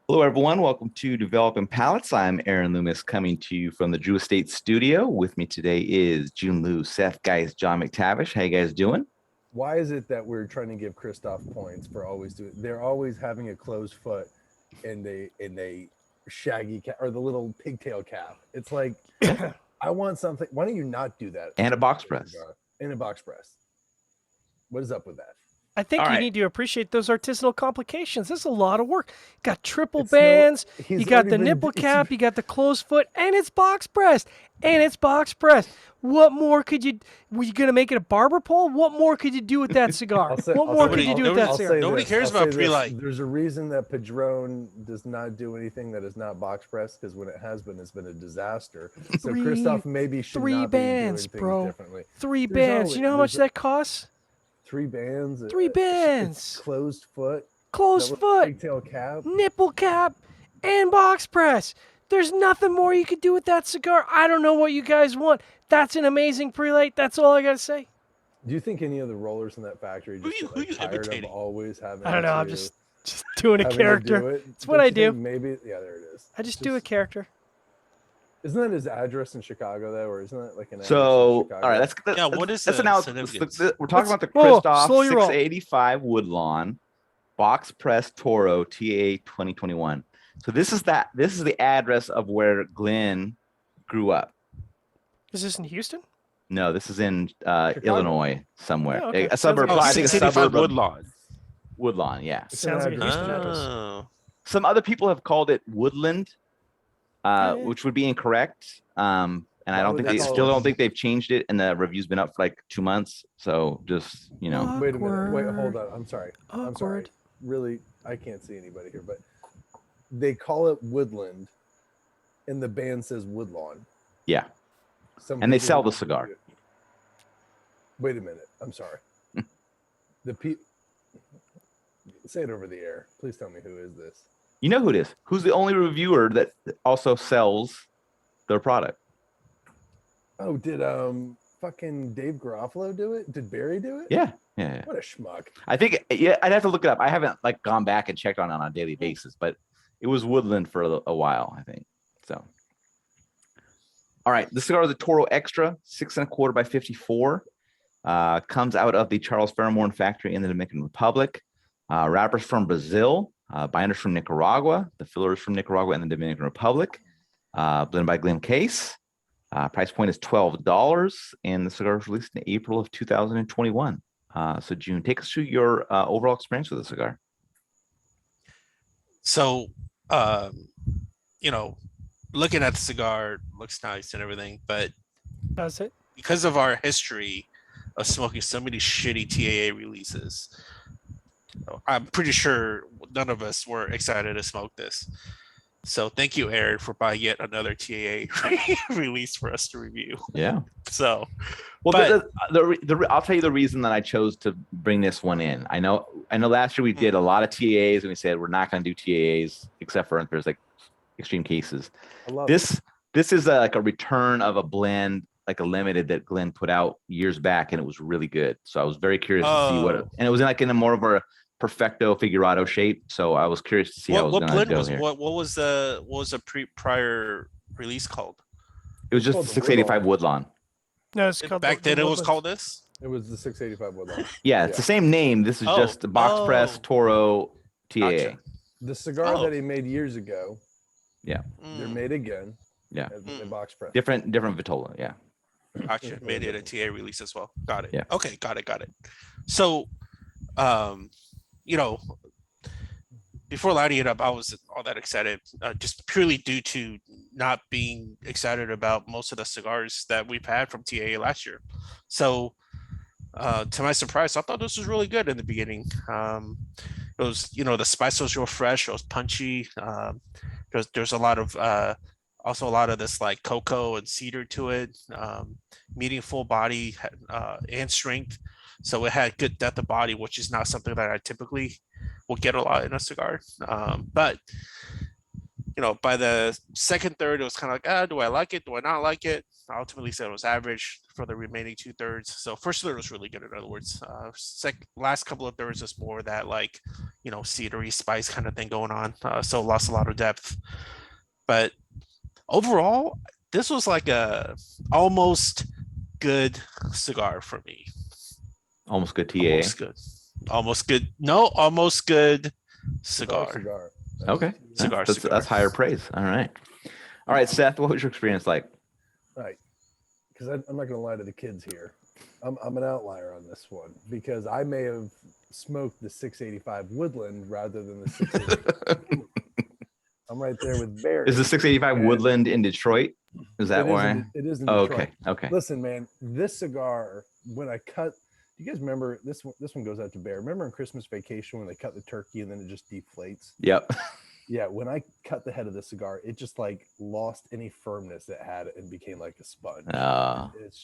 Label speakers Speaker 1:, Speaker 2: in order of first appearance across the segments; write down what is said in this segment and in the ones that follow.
Speaker 1: Hello, everyone. Welcome to Developing Palates. I'm Aaron Loomis coming to you from the Drew Estate Studio. With me today is Jiunn, Seth, guys, John McTavish. How you guys doing?
Speaker 2: Why is it that we're trying to give Kristoff points for always doing? They're always having a closed foot and they shaggy cap or the little pigtail cap. It's like I want something. Why don't you not do that?
Speaker 1: And a box press.
Speaker 2: In a box press. What is up with that?
Speaker 3: I think
Speaker 1: All
Speaker 3: you
Speaker 1: right.
Speaker 3: need to appreciate those artisanal complications. This is a lot of work. You got triple
Speaker 2: It's no-
Speaker 3: bands,
Speaker 2: he's
Speaker 3: you got
Speaker 2: already
Speaker 3: the
Speaker 2: been-
Speaker 3: nipple
Speaker 2: it's-
Speaker 3: cap, you got the closed foot, and it's box pressed. And it's box pressed. What more could you? Were you gonna make it a barber pole? What more could you do with that cigar? What more could you do with that cigar?
Speaker 4: Nobody cares about pre-light.
Speaker 2: There's a reason that Padron does not do anything that is not box pressed, because when it has been, it's been a disaster. So Kristoff maybe should not be doing things differently.
Speaker 3: Three bands. You know how much that costs?
Speaker 2: 3 bands.
Speaker 3: 3 bands.
Speaker 2: Closed foot.
Speaker 3: Closed foot.
Speaker 2: Pigtail cap.
Speaker 3: Nipple cap, and box press. There's nothing more you could do with that cigar. I don't know what you guys want. That's an amazing prelate. That's all I gotta say.
Speaker 2: Do you think any of the rollers in that factory just
Speaker 4: Who
Speaker 2: get
Speaker 4: you
Speaker 2: tired
Speaker 4: imitating?
Speaker 2: of always having?
Speaker 3: I don't know. I'm
Speaker 2: to-
Speaker 3: just doing a
Speaker 2: having to
Speaker 3: character.
Speaker 2: do it?
Speaker 3: It's what
Speaker 2: Don't
Speaker 3: I
Speaker 2: you
Speaker 3: do.
Speaker 2: think Maybe, yeah, there it is.
Speaker 3: I just do a character.
Speaker 2: Isn't that his address in Chicago, though, or isn't that like an?
Speaker 1: So,
Speaker 2: address in
Speaker 1: all right,
Speaker 2: Chicago?
Speaker 4: Yeah, what is
Speaker 1: that's
Speaker 4: the
Speaker 1: now.
Speaker 4: significance?
Speaker 1: We're talking about the
Speaker 3: Whoa,
Speaker 1: Kristoff
Speaker 3: slow your roll.
Speaker 1: 685 Woodlawn box press Toro TAA 2021. So this is the address of where Glenn grew up.
Speaker 3: Is this in Houston?
Speaker 1: No, this is in Illinois somewhere.
Speaker 3: Oh, okay.
Speaker 1: A suburb.
Speaker 3: Sounds like
Speaker 1: I think a
Speaker 4: 685
Speaker 1: suburb of
Speaker 4: Woodlawn.
Speaker 1: Woodlawn. Yeah.
Speaker 2: It's an
Speaker 3: Sounds like
Speaker 2: address.
Speaker 3: Houston address.
Speaker 4: Oh.
Speaker 1: Some other people have called it Woodland,
Speaker 3: Yeah.
Speaker 1: which would be incorrect. And I
Speaker 2: Why
Speaker 1: don't
Speaker 2: would
Speaker 1: think
Speaker 2: they
Speaker 1: they
Speaker 2: call
Speaker 1: still
Speaker 2: it-
Speaker 1: don't think they've changed it, and the review's been up for like 2 months. So just
Speaker 2: Wait a minute. Wait, hold
Speaker 3: Awkward.
Speaker 2: on. I'm sorry. I'm sorry.
Speaker 3: Awkward.
Speaker 2: Really, I can't see anybody here, but they call it Woodland, and the band says Woodlawn.
Speaker 1: yeah.
Speaker 2: Some
Speaker 1: And they
Speaker 2: people
Speaker 1: sell
Speaker 2: who-
Speaker 1: the cigar.
Speaker 2: Wait a minute. I'm sorry. Say it over the air. Please tell me who is this.
Speaker 1: You know who it is? Who's the only reviewer that also sells their product?
Speaker 2: Oh, did fucking Dave Garofalo do it? Did Barry do it?
Speaker 1: Yeah. Yeah.
Speaker 2: What a schmuck.
Speaker 1: I think I'd have to look it up. I haven't like gone back and checked on it on a daily basis, but it was Woodland for a while, I think. So, all right, the cigar is a Toro Extra, 6 1/4 by 54. Comes out of the Charles Fairmorn factory in the Dominican Republic. Wrappers from Brazil, binders from Nicaragua, the fillers from Nicaragua and the Dominican Republic. Blended by Glen Case. Price point is $12, and the cigar was released in April of 2021. So Jiunn, take us through your overall experience with the cigar.
Speaker 4: So, looking at the cigar looks nice and everything, but
Speaker 3: That's it.
Speaker 4: because of our history of smoking so many shitty TAA releases, I'm pretty sure none of us were excited to smoke this. So thank you, Aaron, for buying yet another TAA release for us to review.
Speaker 1: Yeah.
Speaker 4: So,
Speaker 1: Well,
Speaker 4: but-
Speaker 1: I'll tell you the reason that I chose to bring this one in. I know last year we did a lot of TAAs and we said we're not going to do TAAs except for if there's like extreme cases.
Speaker 2: I love
Speaker 1: This is like a return of a blend, like a limited that Glenn put out years back, and it was really good. So I was very curious to see
Speaker 4: Oh.
Speaker 1: and it was in a more of a perfecto figurado shape. So I was curious to see how it was
Speaker 4: what
Speaker 1: going to
Speaker 4: blend
Speaker 1: go
Speaker 4: was
Speaker 1: here.
Speaker 4: what was the prior release called?
Speaker 1: It was just
Speaker 2: called
Speaker 1: the
Speaker 2: the
Speaker 1: 685 Woodlawn.
Speaker 3: No, it's called
Speaker 4: Back then it was
Speaker 3: Woodland.
Speaker 4: called this.
Speaker 2: It was the 685 Woodlawn.
Speaker 1: Yeah, it's the same name. This is
Speaker 4: Oh.
Speaker 1: just the box press
Speaker 4: Oh.
Speaker 1: Toro TAA.
Speaker 4: Gotcha.
Speaker 2: The cigar
Speaker 4: Oh.
Speaker 2: that he made years ago, they're
Speaker 4: Mm,
Speaker 2: made again.
Speaker 1: Yeah.
Speaker 2: In box press.
Speaker 1: Different Vitola. Yeah.
Speaker 4: Gotcha. Made it a TA release as well. Got it.
Speaker 1: Yeah.
Speaker 4: Okay. Got it. So, before lighting it up, I was all that excited, just purely due to not being excited about most of the cigars that we've had from TAA last year. So, to my surprise, I thought this was really good in the beginning. It was, the spice was real fresh. It was punchy. There's a lot of also a lot of this like cocoa and cedar to it. Medium full body and strength. So it had good depth of body, which is not something that I typically will get a lot in a cigar. But by the second third, it was kind of like, do I like it? Do I not like it? I ultimately said it was average for the remaining 2/3. So first third was really good. In other words, last couple of thirds was more that like, cedary spice kind of thing going on. So lost a lot of depth, but overall, this was like a almost good cigar for me.
Speaker 1: Almost good TAA.
Speaker 4: Almost good. Almost good. No, almost good cigar.
Speaker 2: Cigar.
Speaker 1: Okay.
Speaker 4: Cigar.
Speaker 1: That's higher praise. All right, Seth, what was your experience like?
Speaker 2: Right. Because I'm not going to lie to the kids here. I'm an outlier on this one because I may have smoked the 685 Woodland rather than the 685. I'm right there with Barry.
Speaker 1: Is the 685 Woodland in Detroit? Is that why?
Speaker 2: It is in Detroit.
Speaker 1: Okay.
Speaker 2: Listen, man, this cigar, when I cut, do you guys remember this one? This one goes out to Bear. Remember on Christmas Vacation when they cut the turkey and then it just deflates?
Speaker 1: Yep.
Speaker 2: Yeah, when I cut the head of the cigar, it just like lost any firmness it had and became like a sponge.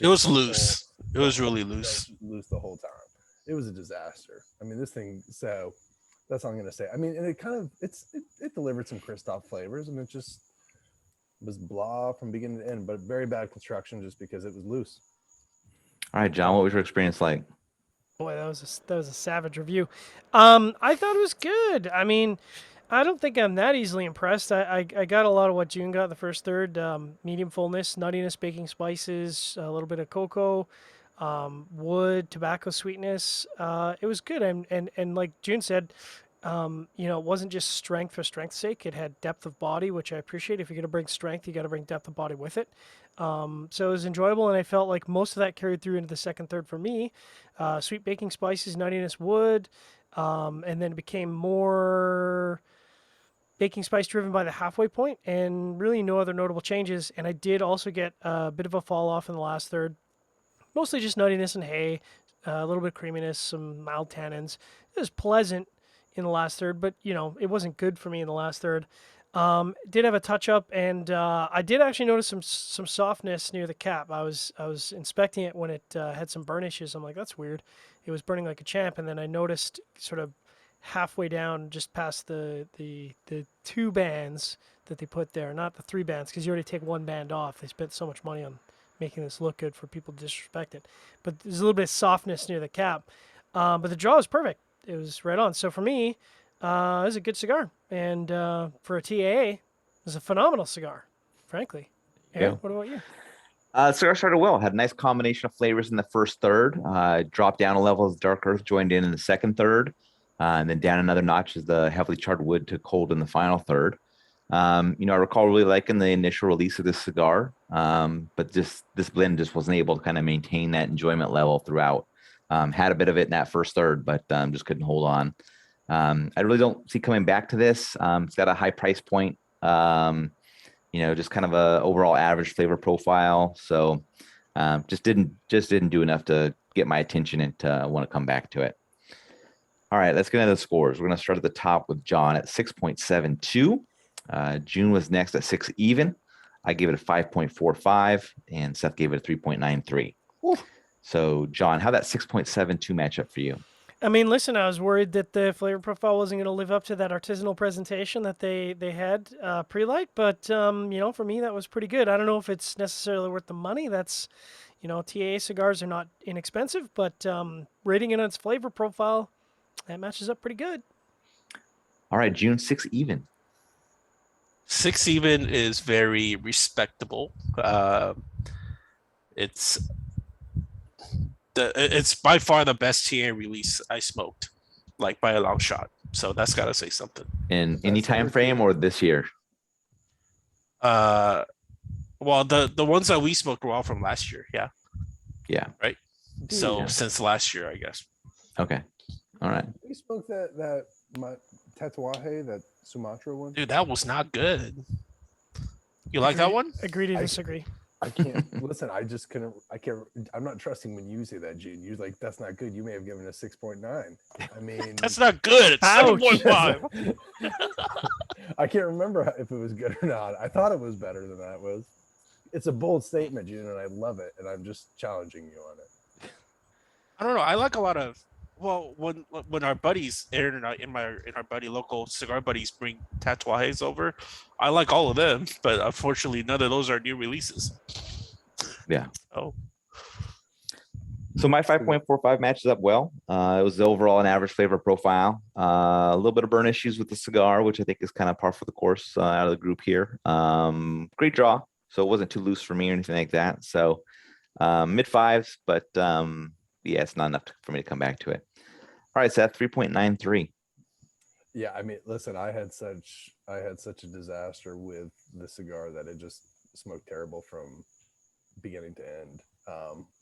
Speaker 4: It was loose. It was really loose.
Speaker 2: Loose the whole time. It was a disaster. I mean, this thing. So that's all I'm gonna say. I mean, and it kind of it delivered some Kristoff flavors, and it just was blah from beginning to end. But very bad construction just because it was loose.
Speaker 1: All right, John, what was your experience like?
Speaker 3: Boy, that was a savage review. I thought it was good. I mean, I don't think I'm that easily impressed. I got a lot of what Jiunn got the first third. Medium fullness, nuttiness, baking spices, a little bit of cocoa, wood, tobacco sweetness. It was good. And like Jiunn said, it wasn't just strength for strength's sake. It had depth of body, which I appreciate. If you're going to bring strength, you got to bring depth of body with it. So it was enjoyable, and I felt like most of that carried through into the second third for me. Sweet baking spices, nuttiness, wood, and then it became more baking spice driven by the halfway point, and really no other notable changes. And I did also get a bit of a fall off in the last third, mostly just nuttiness and hay, a little bit of creaminess, some mild tannins. It was pleasant in the last third, but it wasn't good for me in the last third. Did have a touch up, and I did actually notice some softness near the cap. I was inspecting it when it had some burnishes. I'm like, that's weird. It was burning like a champ, and then I noticed sort of halfway down, just past the 2 bands that they put there, not the 3 bands, because you already take 1 band off. They spent so much money on making this look good for people to disrespect it. But there's a little bit of softness near the cap. But the draw was perfect. It was right on. So for me, it was a good cigar. And for a TAA, it was a phenomenal cigar, frankly. Aaron, what about you?
Speaker 1: Cigar started well. Had a nice combination of flavors in the first third. Dropped down a level as dark earth joined in the second third. And then down another notch as the heavily charred wood took hold in the final third. I recall really liking the initial release of this cigar, but this blend just wasn't able to kind of maintain that enjoyment level throughout. Had a bit of it in that first third, but just couldn't hold on. I really don't see coming back to this. It's got a high price point, just kind of a overall average flavor profile. So just didn't do enough to get my attention and to want to come back to it. All right, let's get into the scores. We're going to start at the top with John at 6.72. Jiunn was next at 6 even. I gave it a 5.45, and Seth gave it a 3.93. So, John, how that 6.72 match up for you?
Speaker 3: I mean, listen, I was worried that the flavor profile wasn't going to live up to that artisanal presentation that they had pre-light, but for me that was pretty good. I don't know if it's necessarily worth the money. That's TAA cigars are not inexpensive, but rating it on its flavor profile, that matches up pretty good.
Speaker 1: All right, Jiunn, 6 even.
Speaker 4: 6 even is very respectable. It's by far the best TA release I smoked, like by a long shot. So that's got to say something.
Speaker 1: In any time frame or this year?
Speaker 4: Well, the ones that we smoked were all from last year. Yeah.
Speaker 1: Yeah.
Speaker 4: Right. So since last year, I guess.
Speaker 1: Okay. All right.
Speaker 2: We smoked that Tatuaje, that Sumatra one.
Speaker 4: Dude, that was not good. You like that one?
Speaker 3: Agree to disagree.
Speaker 2: I can't listen. I just couldn't. I can't. I'm not trusting when you say that, Jiunn. You're like, that's not good. You may have given a 6.9. I mean,
Speaker 4: that's not good. It's 7.5.
Speaker 2: I can't remember if it was good or not. I thought it was better than that was. It's a bold statement, Jiunn, and I love it. And I'm just challenging you on it.
Speaker 4: I don't know. I like a lot of Well, when our buddies, Aaron and I, in our buddy local cigar buddies, bring tatuajes over, I like all of them, but unfortunately, none of those are new releases.
Speaker 1: Yeah.
Speaker 4: Oh,
Speaker 1: So my 5.45 matches up well. It was overall an average flavor profile. A little bit of burn issues with the cigar, which I think is kind of par for the course out of the group here. Great draw, so it wasn't too loose for me or anything like that. So mid fives, but yeah, it's not enough for me to come back to it. All right, Seth, 3.93.
Speaker 2: Yeah, I mean, listen, I had such a disaster with the cigar that it just smoked terrible from beginning to end.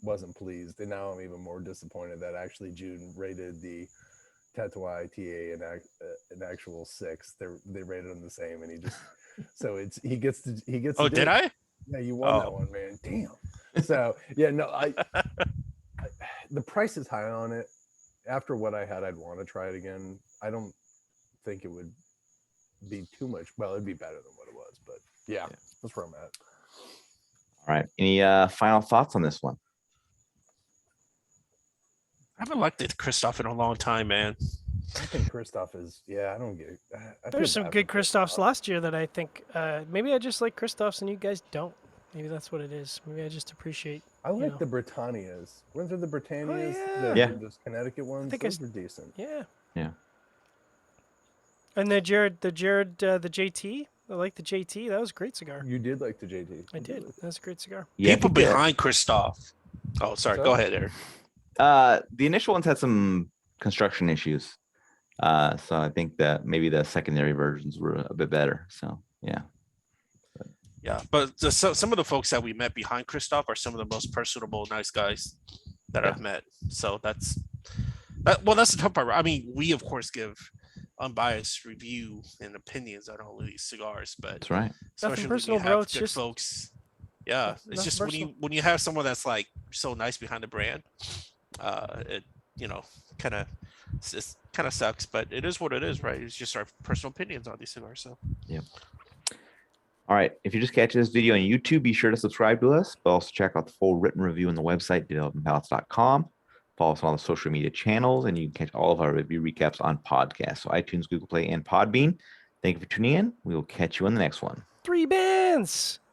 Speaker 2: Wasn't pleased, and now I'm even more disappointed that actually Jiunn rated the Tatuai TA an actual 6. They rated him the same, and he just so he gets to
Speaker 4: oh, did I?
Speaker 2: Yeah, you won that
Speaker 4: Oh.
Speaker 2: one, man. Damn. So yeah, no, I the price is high on it. After what I had, I'd want to try it again. I don't think it would be too much. Well, it'd be better than what it was, but yeah. That's where I'm at.
Speaker 1: All right. Any final thoughts on this one?
Speaker 4: I haven't liked the Kristoff in a long time, man.
Speaker 2: I think Kristoff is. Yeah, I don't get it. I feel
Speaker 3: There's some
Speaker 2: bad
Speaker 3: good
Speaker 2: for
Speaker 3: Kristoffs last year that I think maybe I just like Kristoffs and you guys don't. Maybe that's what it is. Maybe I just appreciate.
Speaker 2: I like
Speaker 3: know.
Speaker 2: the Britannias. Weren't there the Britannias?
Speaker 3: yeah.
Speaker 1: Yeah.
Speaker 2: Those Connecticut ones.
Speaker 3: think
Speaker 2: Those were decent.
Speaker 3: Yeah.
Speaker 1: Yeah.
Speaker 3: And the JT. I like the JT. That was a great cigar.
Speaker 2: You did like the JT.
Speaker 3: I did. That was a great cigar.
Speaker 1: Yeah, I
Speaker 4: People
Speaker 1: think that-
Speaker 4: behind Kristoff. Oh, sorry. Go ahead, Aaron.
Speaker 1: the initial ones had some construction issues. So I think that maybe the secondary versions were a bit better. So yeah.
Speaker 4: Yeah, but some of the folks that we met behind Kristoff are some of the most personable, nice guys that I've met. So that's the tough part. I mean, we of course give unbiased review and opinions on all of these cigars, but
Speaker 1: That's right.
Speaker 3: Nothing
Speaker 4: especially
Speaker 3: personal,
Speaker 4: when you
Speaker 3: bro.
Speaker 4: have
Speaker 3: It's
Speaker 4: good
Speaker 3: just
Speaker 4: folks. Yeah, it's
Speaker 3: nothing
Speaker 4: just
Speaker 3: personal.
Speaker 4: when you have someone that's like so nice behind the brand, it kind of sucks, but it is what it is, right? It's just our personal opinions on these cigars. So
Speaker 1: Yeah. All right. If you just catch this video on YouTube, be sure to subscribe to us, but also check out the full written review on the website, developmentpalates.com. Follow us on all the social media channels, and you can catch all of our review recaps on podcasts. So iTunes, Google Play, and Podbean. Thank you for tuning in. We will catch you on the next one.
Speaker 3: 3 bands.